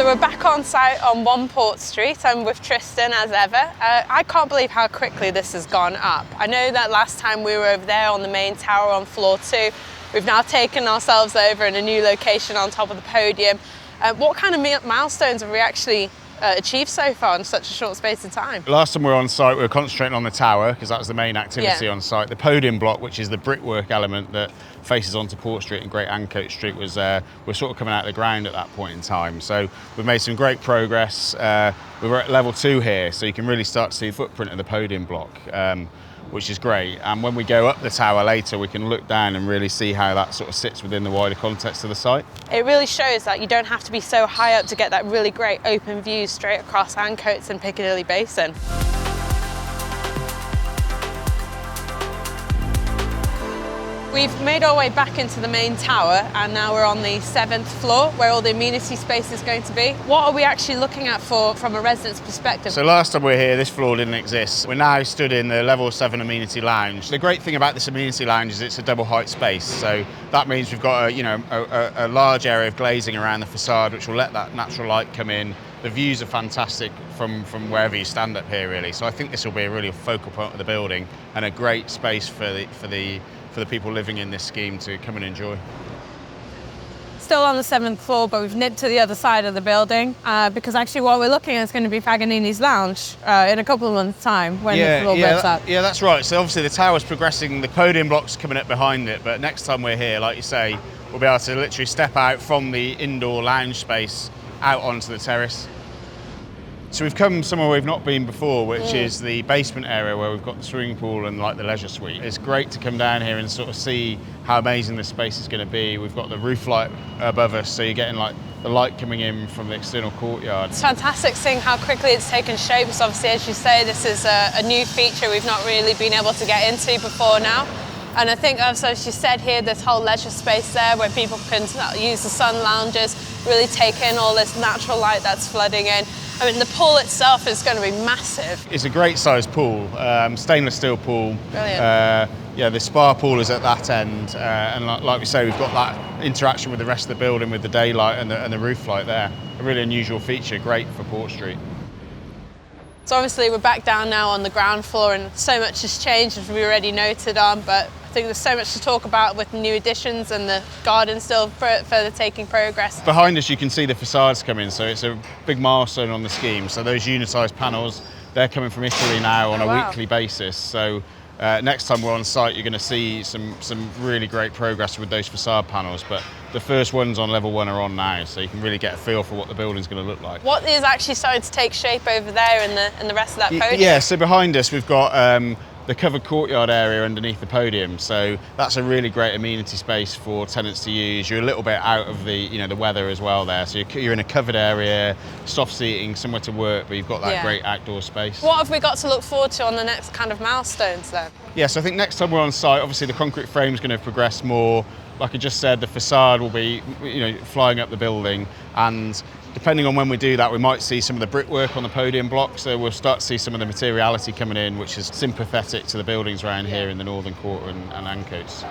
So we're back on site on 1 Port Street. I'm with Tristan as ever. I can't believe how quickly this has gone up. I know that last time we were over there on the main tower on floor 2. We've now taken ourselves over in a new location on top of the podium. What kind of milestones have we actually achieved so far in such a short space of time? Last time we were on site, we were concentrating on the tower because that was the main activity on site. The podium block, which is the brickwork element that faces onto Port Street and Great Ancoats Street, was we're sort of coming out of the ground at that point in time. So we've made some great progress. We were at level 2 here, so you can really start to see the footprint of the podium block, which is great. And when we go up the tower later, we can look down and really see how that sort of sits within the wider context of the site. It really shows that you don't have to be so high up to get that really great open view straight across Ancoats and Piccadilly Basin. We've made our way back into the main tower and now we're on the 7th floor where all the amenity space is going to be. What are we actually looking at from a resident's perspective? So last time we were here, this floor didn't exist. We're now stood in the level 7 amenity lounge. The great thing about this amenity lounge is it's a double height space. So that means we've got a large area of glazing around the facade which will let that natural light come in. The views are fantastic from wherever you stand up here really. So I think this will be a really focal point of the building and a great space for the people living in this scheme to come and enjoy. Still on the 7th floor, but we've nipped to the other side of the building because actually what we're looking at is going to be Paganini's Lounge in a couple of months' time when the floor breaks up. Yeah, that's right. So obviously the tower's progressing, the podium block's coming up behind it, but next time we're here, like you say, we'll be able to literally step out from the indoor lounge space out onto the terrace. So we've come somewhere we've not been before, which is the basement area where we've got the swimming pool and like the leisure suite. It's great to come down here and sort of see how amazing this space is going to be. We've got the roof light above us, so you're getting like the light coming in from the external courtyard. It's fantastic seeing how quickly it's taken shape. So obviously, as you say, this is a new feature we've not really been able to get into before now. And I think, as you said here, this whole leisure space there where people can use the sun lounges, really take in all this natural light that's flooding in. I mean, the pool itself is going to be massive. It's a great sized pool, stainless steel pool. Brilliant. Yeah, the spa pool is at that end, and like we say, we've got that interaction with the rest of the building with the daylight and the roof light there. A really unusual feature, great for Port Street. So obviously we're back down now on the ground floor and so much has changed as we already noted on, but I think there's so much to talk about with the new additions and the garden still further taking progress. Behind us you can see the facades coming, so it's a big milestone on the scheme. So those unitised panels, they're coming from Italy now on a weekly basis. So next time we're on site you're going to see some really great progress with those facade panels, but the first ones on level 1 are on now, so you can really get a feel for what the building's going to look like. What is actually starting to take shape over there in the rest of that podium? Yeah, so behind us we've got the covered courtyard area underneath the podium, so that's a really great amenity space for tenants to use. You're a little bit out of the the weather as well there, so you're in a covered area, soft seating, somewhere to work, but you've got that great outdoor space. What have we got to look forward to on the next kind of milestones then? Yeah, so I think next time we're on site, obviously the concrete frame's going to progress more. Like I just said, the facade will be flying up the building, and depending on when we do that, we might see some of the brickwork on the podium block, so we'll start to see some of the materiality coming in, which is sympathetic to the buildings around here in the Northern Quarter and Ancoats.